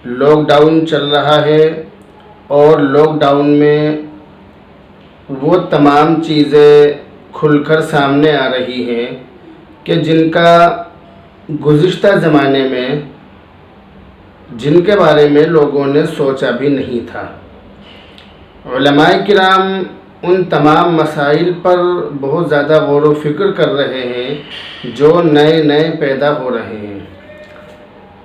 Lock down چل رہا ہے اور لاک ڈاؤن میں وہ تمام چیزیں کھل کر سامنے آ رہی ہیں کہ جن کا گزشتہ زمانے میں جن کے بارے میں لوگوں نے سوچا بھی نہیں تھا۔ علماء کرام ان تمام مسائل پر بہت زیادہ غور و فکر کر رہے ہیں جو نئے پیدا ہو رہے ہیں۔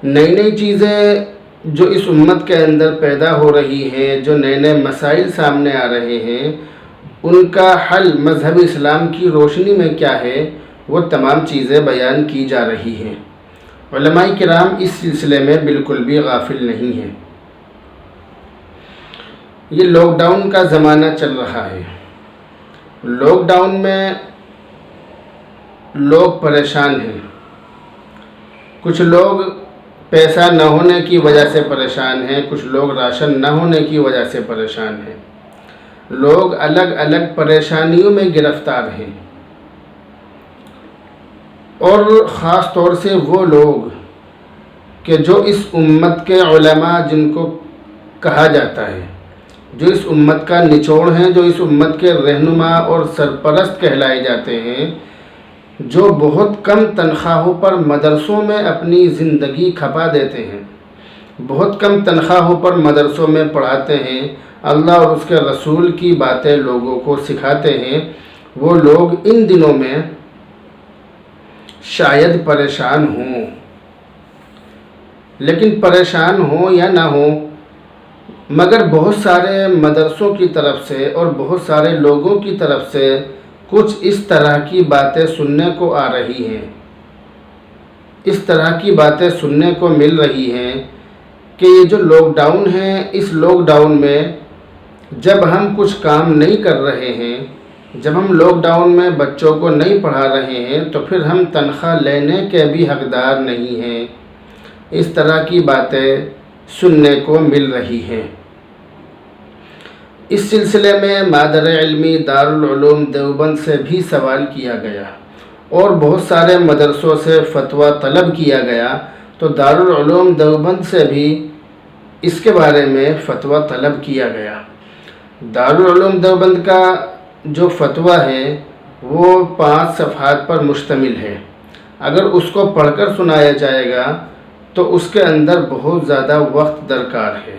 نئی چیزیں جو اس امت کے اندر پیدا ہو رہی ہیں، جو نئے مسائل سامنے آ رہے ہیں، ان کا حل مذہب اسلام کی روشنی میں کیا ہے، وہ تمام چیزیں بیان کی جا رہی ہیں۔ علماء کرام اس سلسلے میں بالکل بھی غافل نہیں ہیں۔ یہ لاک ڈاؤن کا زمانہ چل رہا ہے۔ لاک ڈاؤن میں لوگ پریشان ہیں۔ کچھ لوگ پیسہ نہ ہونے کی وجہ سے پریشان ہیں، کچھ لوگ راشن نہ ہونے کی وجہ سے پریشان ہیں۔ لوگ الگ الگ پریشانیوں میں گرفتار ہیں، اور خاص طور سے وہ لوگ کہ جو اس امت کے علماء جن کو کہا جاتا ہے، جو اس امت کا نچوڑ ہیں، جو اس امت کے رہنما اور سرپرست کہلائے جاتے ہیں، جو بہت کم تنخواہوں پر مدرسوں میں اپنی زندگی کھپا دیتے ہیں، بہت کم تنخواہوں پر مدرسوں میں پڑھاتے ہیں، اللہ اور اس کے رسول کی باتیں لوگوں کو سکھاتے ہیں، وہ لوگ ان دنوں میں شاید پریشان ہوں۔ لیکن پریشان ہوں یا نہ ہوں، مگر بہت سارے مدرسوں کی طرف سے اور بہت سارے لوگوں کی طرف سے کچھ اس طرح کی باتیں سننے کو آ رہی ہیں، اس طرح کی باتیں سننے کو مل رہی ہیں کہ یہ جو لاک ڈاؤن ہے، اس لاک ڈاؤن میں جب ہم کچھ کام نہیں کر رہے ہیں، جب ہم لاک ڈاؤن میں بچوں کو نہیں پڑھا رہے ہیں، تو پھر ہم تنخواہ لینے کے بھی حقدار نہیں ہیں۔ اس طرح کی باتیں سننے کو مل رہی ہیں۔ اس سلسلے میں مادر علمی دارالعلوم دیوبند سے بھی سوال کیا گیا اور بہت سارے مدرسوں سے فتویٰ طلب کیا گیا، تو دارالعلوم دیوبند سے بھی اس کے بارے میں فتویٰ طلب کیا گیا۔ دارالعلوم دیوبند کا جو فتویٰ ہے وہ 5 صفحات پر مشتمل ہے۔ اگر اس کو پڑھ کر سنایا جائے گا تو اس کے اندر بہت زیادہ وقت درکار ہے،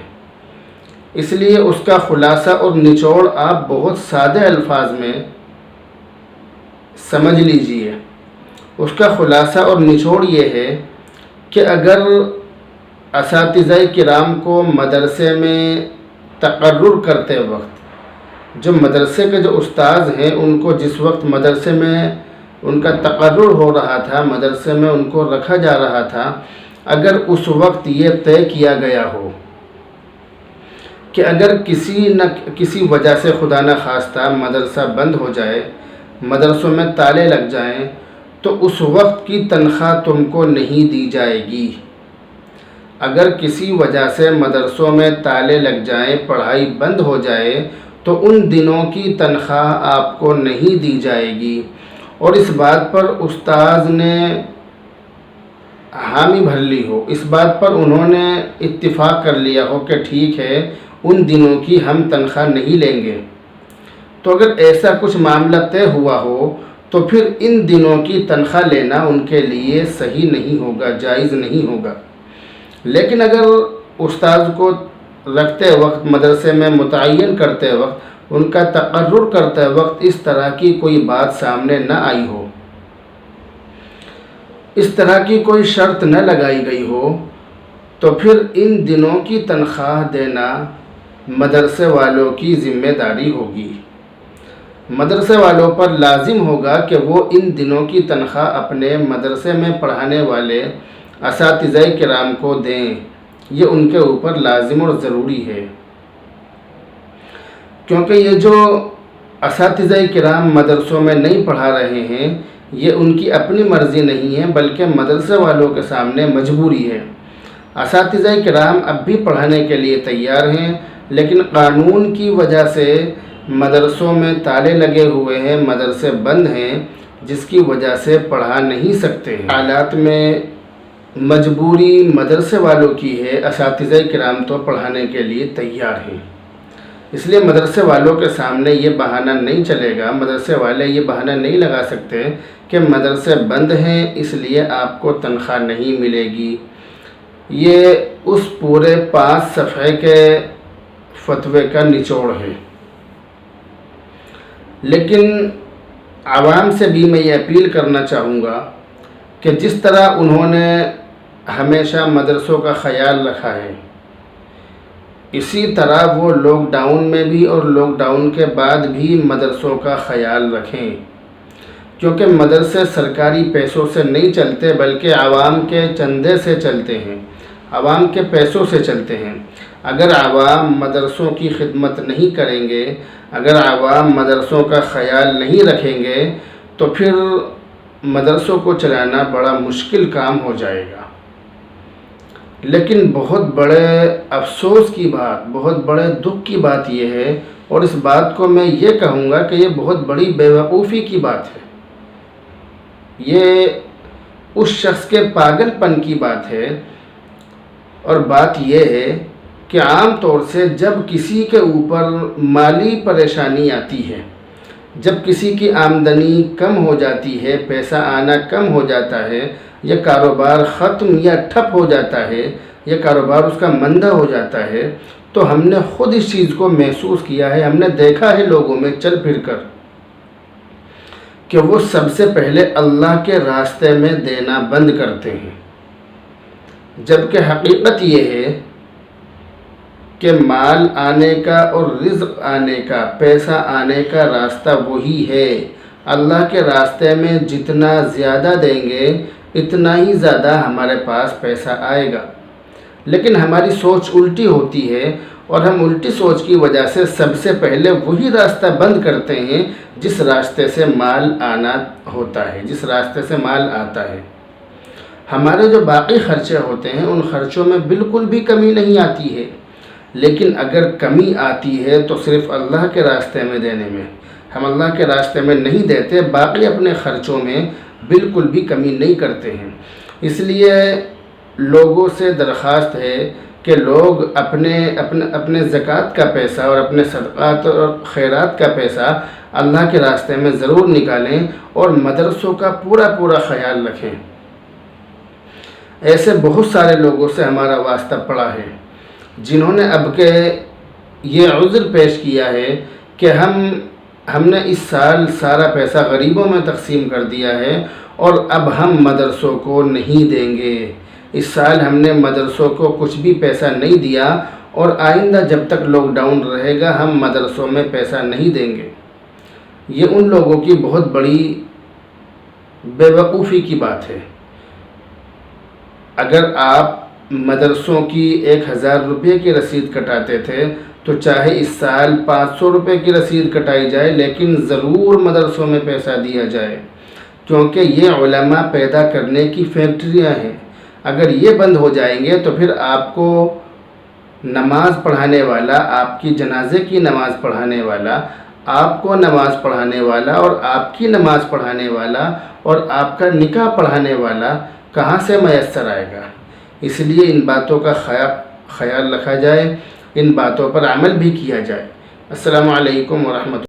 اس لیے اس کا خلاصہ اور نچوڑ آپ بہت سادے الفاظ میں سمجھ لیجئے۔ اس کا خلاصہ اور نچوڑ یہ ہے کہ اگر اساتذہ کرام کو مدرسے میں تقرر کرتے وقت، جو مدرسے کے جو استاذ ہیں، ان کو جس وقت مدرسے میں ان کا تقرر ہو رہا تھا، مدرسے میں ان کو رکھا جا رہا تھا، اگر اس وقت یہ طے کیا گیا ہو کہ اگر کسی وجہ سے خدا نہ خواستہ مدرسہ بند ہو جائے، مدرسوں میں تالے لگ جائیں، تو اس وقت کی تنخواہ تم کو نہیں دی جائے گی۔ اگر کسی وجہ سے مدرسوں میں تالے لگ جائیں، پڑھائی بند ہو جائے، تو ان دنوں کی تنخواہ آپ کو نہیں دی جائے گی۔ اور اس بات پر استاذ نے حامی بھر لی ہو، اس بات پر انہوں نے اتفاق کر لیا ہو کہ ٹھیک ہے، ان دنوں کی ہم تنخواہ نہیں لیں گے، تو اگر ایسا کچھ معاملہ طے ہوا ہو تو پھر ان دنوں کی تنخواہ لینا ان کے لیے صحیح نہیں ہوگا، جائز نہیں ہوگا۔ لیکن اگر استاذ کو رکھتے وقت، مدرسے میں متعین کرتے وقت، ان کا تقرر کرتے وقت اس طرح کی کوئی بات سامنے نہ آئی ہو، اس طرح کی کوئی شرط نہ لگائی گئی ہو، تو پھر ان دنوں کی تنخواہ دینا مدرسے والوں کی ذمہ داری ہوگی۔ مدرسے والوں پر لازم ہوگا کہ وہ ان دنوں کی تنخواہ اپنے مدرسے میں پڑھانے والے اساتذہ کرام کو دیں، یہ ان کے اوپر لازم اور ضروری ہے، کیونکہ یہ جو اساتذہ کرام مدرسوں میں نہیں پڑھا رہے ہیں، یہ ان کی اپنی مرضی نہیں ہے، بلکہ مدرسے والوں کے سامنے مجبوری ہے۔ اساتذہ کرام اب بھی پڑھانے کے لیے تیار ہیں، لیکن قانون کی وجہ سے مدرسوں میں تالے لگے ہوئے ہیں، مدرسے بند ہیں، جس کی وجہ سے پڑھا نہیں سکتے ہیں۔ حالات میں مجبوری مدرسے والوں کی ہے، اساتذہ کرام تو پڑھانے کے لیے تیار ہیں، اس لیے مدرسے والوں کے سامنے یہ بہانہ نہیں چلے گا، مدرسے والے یہ بہانہ نہیں لگا سکتے کہ مدرسے بند ہیں اس لیے آپ کو تنخواہ نہیں ملے گی۔ یہ اس پورے 5 صفحے کے فتوے کا نچوڑ ہے۔ لیکن عوام سے بھی میں یہ اپیل کرنا چاہوں گا کہ جس طرح انہوں نے ہمیشہ مدرسوں کا خیال رکھا ہے، اسی طرح وہ لاک ڈاؤن میں بھی اور لاک ڈاؤن کے بعد بھی مدرسوں کا خیال رکھیں، کیونکہ مدرسے سرکاری پیسوں سے نہیں چلتے بلکہ عوام کے چندے سے چلتے ہیں، عوام کے پیسوں سے چلتے ہیں۔ اگر عوام مدرسوں کی خدمت نہیں کریں گے، اگر عوام مدرسوں کا خیال نہیں رکھیں گے تو پھر مدرسوں کو چلانا بڑا مشکل کام ہو جائے گا۔ لیکن بہت بڑے افسوس کی بات، بہت بڑے دکھ کی بات یہ ہے، اور اس بات کو میں یہ کہوں گا کہ یہ بہت بڑی بیوقوفی کی بات ہے، یہ اس شخص کے پاگل پن کی بات ہے، اور بات یہ ہے کہ عام طور سے جب کسی کے اوپر مالی پریشانی آتی ہے، جب کسی کی آمدنی کم ہو جاتی ہے، پیسہ آنا کم ہو جاتا ہے، یا کاروبار ختم یا ٹھپ ہو جاتا ہے، یا کاروبار اس کا مندہ ہو جاتا ہے، تو ہم نے خود اس چیز کو محسوس کیا ہے، ہم نے دیکھا ہے لوگوں میں چل پھر کر کہ وہ سب سے پہلے اللہ کے راستے میں دینا بند کرتے ہیں، جبکہ حقیقت یہ ہے کہ مال آنے کا اور رزق آنے کا، پیسہ آنے کا راستہ وہی ہے۔ اللہ کے راستے میں جتنا زیادہ دیں گے اتنا ہی زیادہ ہمارے پاس پیسہ آئے گا، لیکن ہماری سوچ الٹی ہوتی ہے، اور ہم الٹی سوچ کی وجہ سے سب سے پہلے وہی راستہ بند کرتے ہیں جس راستے سے مال آنا ہوتا ہے، جس راستے سے مال آتا ہے۔ ہمارے جو باقی خرچے ہوتے ہیں ان خرچوں میں بالکل بھی کمی نہیں آتی ہے، لیکن اگر کمی آتی ہے تو صرف اللہ کے راستے میں دینے میں۔ ہم اللہ کے راستے میں نہیں دیتے، باقی اپنے خرچوں میں بالکل بھی کمی نہیں کرتے ہیں۔ اس لیے لوگوں سے درخواست ہے کہ لوگ اپنے زکوٰۃ کا پیسہ اور اپنے صدقات اور خیرات کا پیسہ اللہ کے راستے میں ضرور نکالیں، اور مدرسوں کا پورا خیال رکھیں۔ ایسے بہت سارے لوگوں سے ہمارا واسطہ پڑا ہے جنہوں نے اب کے یہ عذر پیش کیا ہے کہ ہم نے اس سال سارا پیسہ غریبوں میں تقسیم کر دیا ہے اور اب ہم مدرسوں کو نہیں دیں گے، اس سال ہم نے مدرسوں کو کچھ بھی پیسہ نہیں دیا، اور آئندہ جب تک لاک ڈاؤن رہے گا ہم مدرسوں میں پیسہ نہیں دیں گے۔ یہ ان لوگوں کی بہت بڑی بیوقوفی کی بات ہے۔ اگر آپ مدرسوں کی 1000 روپے کی رسید کٹاتے تھے تو چاہے اس سال 500 روپے کی رسید کٹائی جائے، لیکن ضرور مدرسوں میں پیسہ دیا جائے، کیونکہ یہ علماء پیدا کرنے کی فیکٹریاں ہیں۔ اگر یہ بند ہو جائیں گے تو پھر آپ کو نماز پڑھانے والا، آپ کی جنازے کی نماز پڑھانے والا، آپ کو نماز پڑھانے والا اور آپ کی نماز پڑھانے والا اور آپ کا نکاح پڑھانے والا کہاں سے میسر آئے گا؟ اس لیے ان باتوں کا خیال رکھا جائے، ان باتوں پر عمل بھی کیا جائے۔ السلام علیکم ورحمۃ اللہ۔